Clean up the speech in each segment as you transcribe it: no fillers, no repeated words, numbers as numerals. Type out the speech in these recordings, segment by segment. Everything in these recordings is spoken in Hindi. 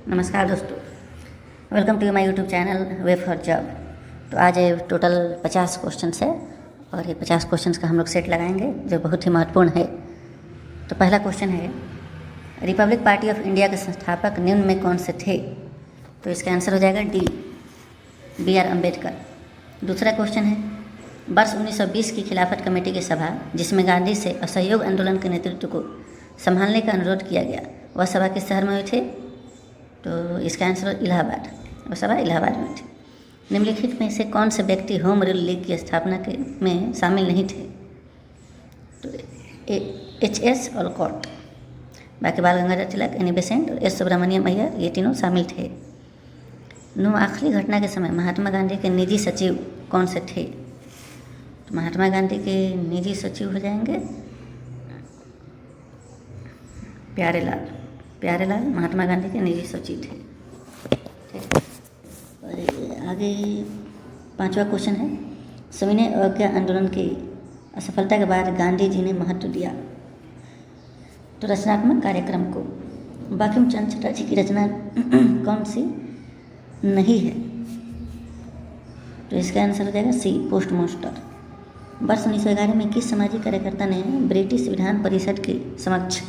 नमस्कार दोस्तों, welcome to my YouTube channel way for job. तो आज टोटल 50 क्वेश्चन है और ये 50 क्वेश्चन का हम लोग सेट लगाएंगे जो बहुत ही महत्वपूर्ण है। तो पहला क्वेश्चन है, रिपब्लिक पार्टी ऑफ इंडिया के संस्थापक निम्न में कौन से थे? तो इसका आंसर हो जाएगा डी, BR अम्बेडकर। दूसरा क्वेश्चन है, वर्ष 1920 की खिलाफत कमेटी की सभा जिसमें गांधी से असहयोग आंदोलन के नेतृत्व को संभालने का अनुरोध किया गया, वह सभा किस शहर में हुई थी? तो इसका आंसर इलाहाबाद, वह सभा इलाहाबाद में थी। निम्नलिखित में से कौन से व्यक्ति होम रूल लीग की स्थापना के में शामिल नहीं थे? तो HS ऑलकॉट, बाकी बाल गंगाधर तिलक, एनी बेसेंट और S सुब्रमण्यम अय्यर, ये तीनों शामिल थे। आखिरी घटना के समय महात्मा गांधी के निजी सचिव कौन से थे? तो महात्मा गांधी के निजी सचिव हो जाएंगे प्यारेलाल महात्मा गांधी के निजी सचिव थे। ठीक, और आगे पांचवा क्वेश्चन है, सविनय अवज्ञा आंदोलन की असफलता के बाद गांधी जी ने महत्व दिया तो रचनात्मक कार्यक्रम को। बंकिम चंद्र चटर्जी की रचना कौन सी नहीं है? तो इसका आंसर हो जाएगा सी, पोस्ट मास्टर। वर्ष 1911 में किस सामाजिक कार्यकर्ता ने ब्रिटिश विधान परिषद के समक्ष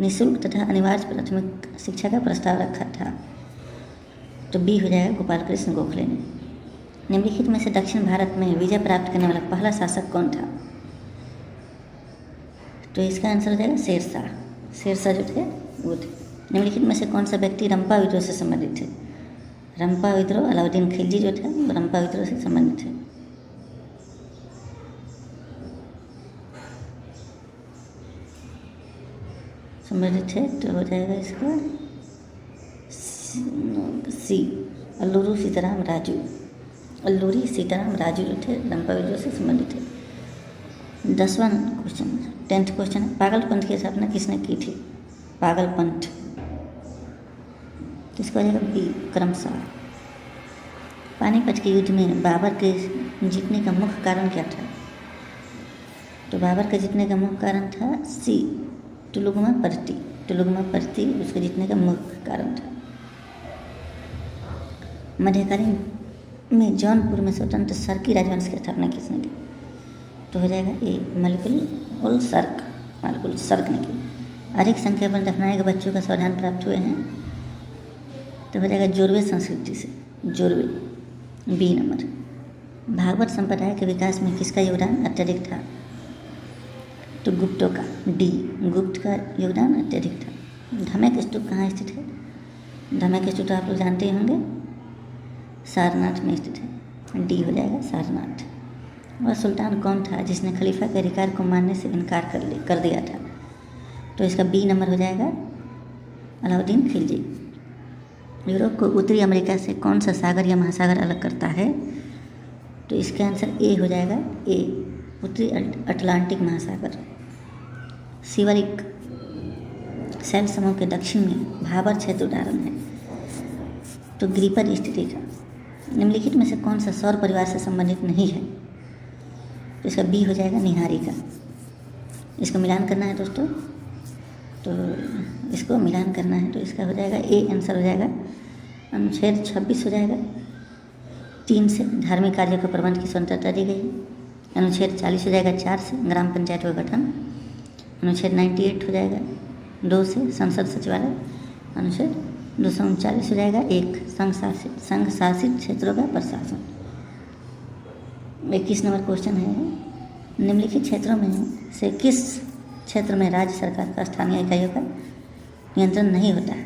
निःशुल्क तथा अनिवार्य प्राथमिक शिक्षा का प्रस्ताव रखा था? तो बी हो जाएगा गोपाल कृष्ण गोखले ने। निम्नलिखित में से दक्षिण भारत में विजय प्राप्त करने वाला पहला शासक कौन था? तो इसका आंसर हो जाएगा शेरशाह जो थे वो थे। निम्नलिखित में से कौन सा व्यक्ति रंपा विद्रोह से संबंधित थे? रंपा विद्रोह अलाउद्दीन खिलजी जो थे वो रंपा विद्रोह से संबंधित थे। तो हो जाएगा इसका सी, अल्लूरी सीताराम राजू जो थे रंपा विद्रोह से संबंधित थे। 10वां क्वेश्चन, 10th क्वेश्चन है, पागलपंथ की स्थापना किसने की थी? पागलपंथ किसको हो जाएगा? बी, क्रमशः। पानीपत के युद्ध में बाबर के जीतने का मुख्य कारण क्या था? तो बाबर के जीतने का मुख्य कारण था सी, टुलुगमा पर्ती उसके जीतने का मुख्य कारण था। मध्यकालीन में जौनपुर में स्वतंत्र सरकी राजवंश की स्थापना किसने की? तो हो जाएगा ए, मलिक उल सर्क ने की। अधिक संख्या पर दफनाए गए बच्चों का समाधान प्राप्त हुए हैं? तो हो जाएगा जोरवे संस्कृति से, जोरवे, बी नंबर। भागवत संप्रदाय के विकास में किसका योगदान अत्यधिक था? तो गुप्तों का, डी, गुप्त का योगदान अत्यधिक था। धमेक स्तूप कहाँ स्थित है? धमेक स्तूप तो आप लोग जानते ही होंगे, सारनाथ में स्थित है, डी हो जाएगा सारनाथ। वह सुल्तान कौन था जिसने खलीफा के अधिकार को मानने से इनकार कर दिया था? तो इसका बी नंबर हो जाएगा अलाउद्दीन खिलजी। यूरोप को उत्तरी अमेरिका से कौन सा सागर या महासागर अलग करता है? तो इसका आंसर ए हो जाएगा, ए, उत्तरी अटलांटिक महासागर। सिवलिक शैल समूह के दक्षिण में भाबर क्षेत्र उदाहरण है, तो ग्रीपर स्थिति का। निम्नलिखित में से कौन सा सौर परिवार से संबंधित नहीं है? तो इसका बी हो जाएगा निहारी का। इसको मिलान करना है दोस्तों, तो इसको मिलान करना है तो इसका हो जाएगा ए, आंसर हो जाएगा अनुच्छेद 26 हो जाएगा। 3 से धार्मिक कार्यों के प्रबंध की स्वतंत्रता दी गई। अनुच्छेद 40 हो जाएगा 4 से ग्राम पंचायत का गठन। अनुच्छेद 98 हो जाएगा 2 से संसद सचिवालय। अनुच्छेद 239 हो जाएगा 1 संघ शासित क्षेत्रों का प्रशासन। 21 नंबर क्वेश्चन है, निम्नलिखित क्षेत्रों में से किस क्षेत्र में राज्य सरकार का स्थानीय इकाइयों का नियंत्रण नहीं होता है?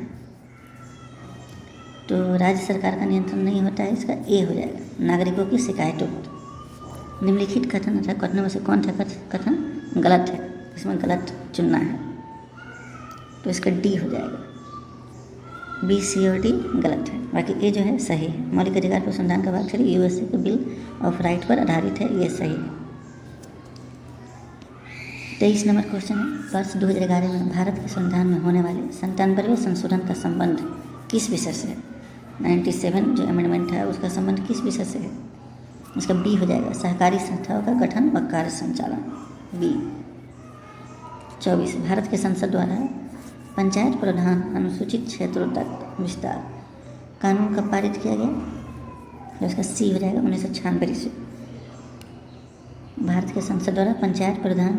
तो राज्य सरकार का नियंत्रण नहीं होता है, इसका ए हो जाएगा नागरिकों की शिकायतों पर। निम्नलिखित कथन अथवा कथनों में से कौन सा कथन गलत है? इसमें गलत चुनना है, तो इसका डी हो जाएगा, बी, सी और डी गलत है, बाकी ए जो है सही है। मौलिक अधिकार पर संविधान का भाग 6 USA के बिल ऑफ राइट पर आधारित है, ये सही है। 23 नंबर क्वेश्चन है, वर्ष 2011 में भारत के संविधान में होने वाले 97वें संशोधन का संबंध किस विषय से है? 97 जो अमेंडमेंट है उसका संबंध किस विषय से है? इसका बी हो जाएगा सहकारी संस्थाओं का गठन व कार्य संचालन, बी। 24 भारत के संसद द्वारा पंचायत प्रधान अनुसूचित क्षेत्रों तक विस्तार कानून कब पारित किया गया? तो इसका सी हो जाएगा 1996 ईस्वी। भारत के संसद द्वारा पंचायत प्रधान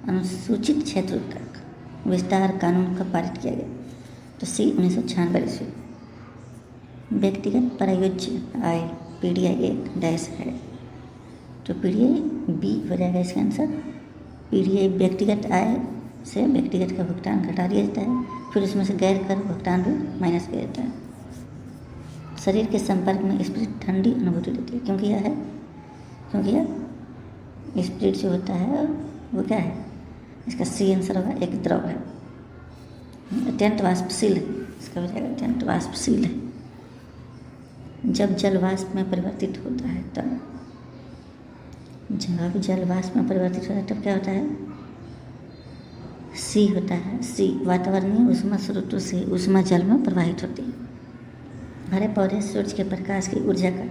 अनुसूचित क्षेत्रों तक विस्तार कानून कब पारित किया गया? तो सी 1996 ईस्वी। व्यक्तिगत प्रायोज्य आय पीडीआई एक डैश है, तो पीडीआई बी हो जाएगा इसका आंसर। पीडीआई व्यक्तिगत आय से व्यक्तिगत का भुगतान घटा दिया जाता है, फिर उसमें से गैर कर भुगतान भी माइनस किया जाता है। शरीर के संपर्क में स्पिरिट ठंडी अनुभूति देती है, क्योंकि यह स्पिरिट जो होता है वो क्या है? इसका सी आंसर होगा, एक द्रव है, अत्यंत वाष्पशील है, इसका हो जाएगा अत्यंत वाष्पशील है। जब जल वाष्प में परिवर्तित होता है तब जब जल वाष्प में परिवर्तित होता है तब क्या होता है? सी होता है, सी वातावरणीय ऊष्मा स्रोतों से ऊष्मा जल में प्रवाहित होती है। हरे पौधे सूर्य के प्रकाश की ऊर्जा का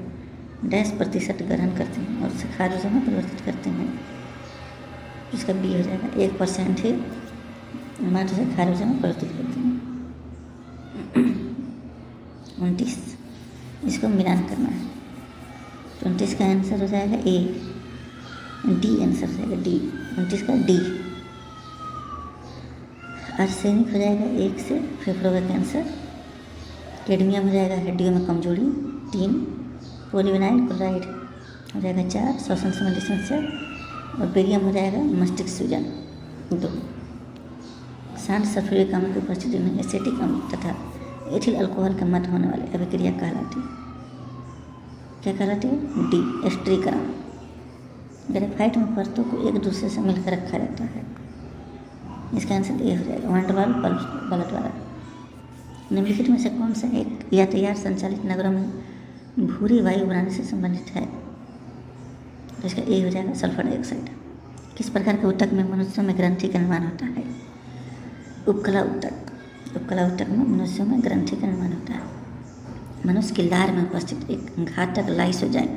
डैश प्रतिशत ग्रहण करते हैं और उसे खाद्य ऊर्जा में परिवर्तित करते हैं, इसका बी हो जाएगा 1% ही मात्र से खाद्य ऊर्जा में परिवर्तित करते हैं। 29 इसको मिलान करना है, 29 का आंसर हो जाएगा ए, डी आंसर हो जाएगा डी, 29 का डी। आर्सेनिक हो जाएगा 1 से फेफड़ों का कैंसर। कैडमियम हो जाएगा हड्डियों में कमजोरी 3। पॉलीविनाइल क्लोराइड हो जाएगा 4 श्वसन संबंधी समस्या। और बेरियम हो जाएगा मस्तिष्क सूजन 2। शांत सल्फ्यूरिक अम्ल की उपस्थिति में एसिटिक अम्ल तथा एथिल अल्कोहल का मत होने वाली अभिक्रिया कहलाती है, क्या कहलाती है? डी एस्टरीकरण। ग्रेफाइट में परतों को एक दूसरे से मिलकर रखा जाता है, इसका आंसर ए हो जाएगा वांडरवाल बल द्वारा। निम्नलिखित में से कौन सा एक यातायात संचालित नगरों में भूरी वायु बनाने से संबंधित है? तो इसका ए हो जाएगा सल्फर डाइऑक्साइड। किस प्रकार के ऊतक में मनुष्यों में ग्रंथि का निर्माण होता है? उपकला ऊतक। उपकला ऊतक में मनुष्यों में ग्रंथि का निर्माण होता है। मनुष्य की लार में उपस्थित एक घातक लाइसोजाइम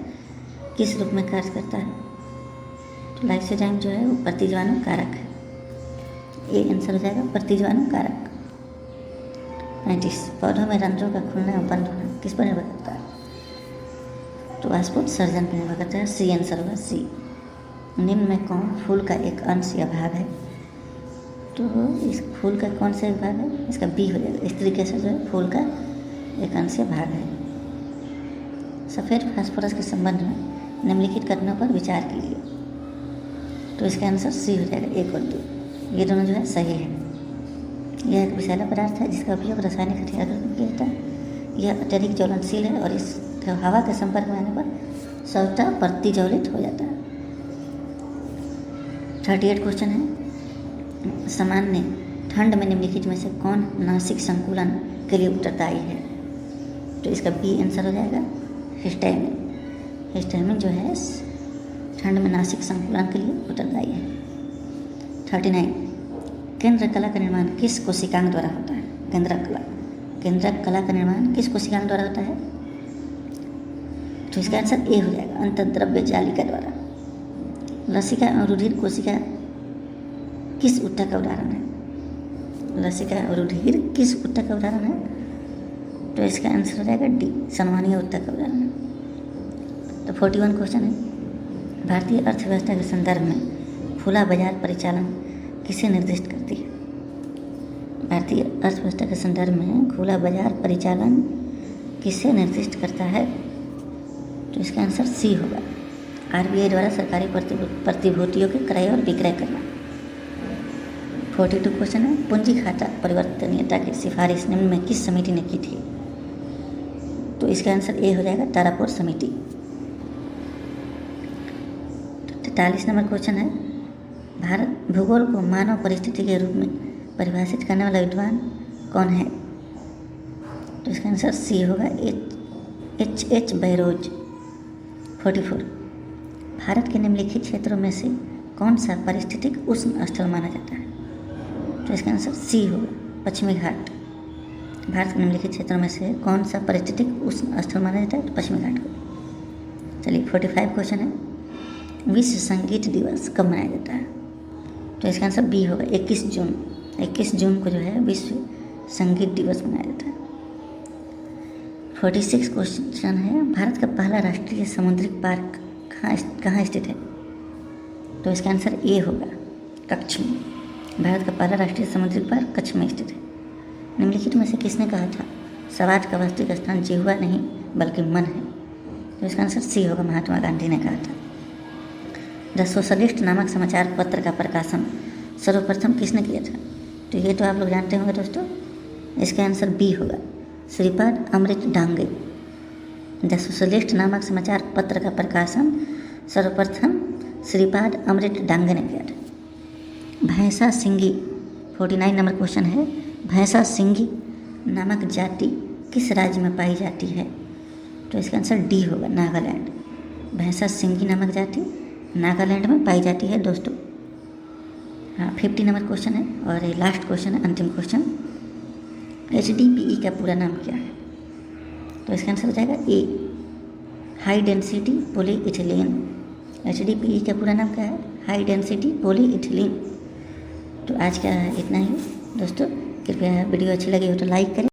किस रूप में कार्य करता है? तो लाइसोजाइम जो है वो प्रतिजीवाणु कारक है, ए आंसर हो जाएगा प्रतिजीवाणु कारक। 35 पौधों में रंध्रों का खुलना और बंद होना किस पर निर्भर करता है? तो वाष्पोत्सर्जन पर निर्भर करता है, सी आंसर होगा सी। निम्न में कौन फूल का एक अंश या भाग है? तो इस फूल का कौन सा भाग है? इसका बी हो जाएगा। इस तरीके से जो है फूल का एक अंश या भाग है। सफ़ेद फास्फोरस के संबंध में निम्नलिखित कथनों पर विचार कीजिए। तो इसका आंसर सी हो जाएगा 1 और 2, ये दोनों जो है सही है। यह एक विषैला पदार्थ है जिसका उपयोग रासायनिक हथियार में किया जाता है। यह अत्यधिक ज्वलनशील है और इसके हवा के संपर्क में आने पर स्वतः प्रतिज्वलित हो जाता है। 38 क्वेश्चन है, सामान्य ठंड में निम्नलिखित में से कौन नासिक संकुलन के लिए उत्तरदायी है? तो इसका बी आंसर हो जाएगा हिस्टामिन। हिस्टामिन जो है ठंड में नासिक संकुलन के लिए उत्तरदायी है। 39 केंद्र कला का निर्माण किस कोशिकांग द्वारा होता है? केंद्रक कला का निर्माण किस कोशिकांग द्वारा होता है? तो इसका आंसर ए हो जाएगा अंतर्द्रव्य जालिका द्वारा। लसिका और रुधिर कोशिका किस ऊतक का उदाहरण है? लसिका और रुधिर किस ऊतक का उदाहरण है? तो इसका आंसर हो जाएगा डी संवहनीय ऊतक का उदाहरण है। तो 41 क्वेश्चन है, भारतीय अर्थव्यवस्था के संदर्भ में खुला बाजार परिचालन किसे निर्दिष्ट करती है? भारतीय अर्थव्यवस्था के संदर्भ में खुला बाजार परिचालन किसे निर्दिष्ट करता है? तो इसका आंसर सी होगा आरबीआई द्वारा सरकारी प्रतिभूतियों के क्रय और विक्रय करना। 42 क्वेश्चन है, पूंजी खाता परिवर्तनीयता की सिफारिश निम्न में किस समिति ने की थी? तो इसका आंसर ए हो जाएगा तारापुर समिति। 43 नंबर क्वेश्चन है, भारत भूगोल को मानव परिस्थिति के रूप में परिभाषित करने वाला विद्वान कौन है? तो इसका आंसर सी होगा एच बैरोज। 44 भारत के निम्नलिखित क्षेत्रों में से कौन सा पारिस्थितिक उष्ण स्थल माना जाता है? तो इसका आंसर सी होगा पश्चिमी घाट। भारत के निम्नलिखित क्षेत्रों में से कौन सा पारिस्थितिक उष्ण स्थल माना जाता है? तो पश्चिमी घाट को। चलिए 45 क्वेश्चन है, विश्व संगीत दिवस कब मनाया जाता है? तो इसका आंसर बी होगा 21 जून। 21 जून को जो है विश्व संगीत दिवस मनाया जाता है। 46 क्वेश्चन है, भारत का पहला राष्ट्रीय समुद्री पार्क कहाँ स्थित है? तो इसका आंसर ए होगा, कच्छ में। भारत का पहला राष्ट्रीय समुद्री पार्क कच्छ में स्थित है। निम्नलिखित में से किसने कहा था समाज का वास्तविक स्थान जिह्वा नहीं बल्कि मन है? तो इसका आंसर सी होगा, महात्मा गांधी ने कहा था। द सोशलिस्ट नामक समाचार पत्र का प्रकाशन सर्वप्रथम किसने किया था? तो ये तो आप लोग जानते होंगे दोस्तों, इसका आंसर बी होगा, श्रीपाद अमृत डांगे। द सोशलिस्ट नामक समाचार पत्र का प्रकाशन सर्वप्रथम श्रीपाद अमृत डांगे ने किया था। भैंसा सिंगी 49 नंबर क्वेश्चन है, भैंसा सिंगी नामक जाति किस राज्य में पाई जाती है? तो इसका आंसर डी होगा, नागालैंड। भैंसा सिंगी नामक जाति नागालैंड में पाई जाती है दोस्तों। हाँ, 50 नंबर क्वेश्चन है और ये लास्ट क्वेश्चन है, अंतिम क्वेश्चन। HDPE का पूरा नाम क्या है? तो इसका आंसर हो जाएगा ए, हाई डेंसिटी पॉलीइथिलीन। HDPE का पूरा नाम क्या है? High density polyethylene. तो आज का इतना ही दोस्तों, कृपया वीडियो अच्छी लगी हो तो लाइक करें।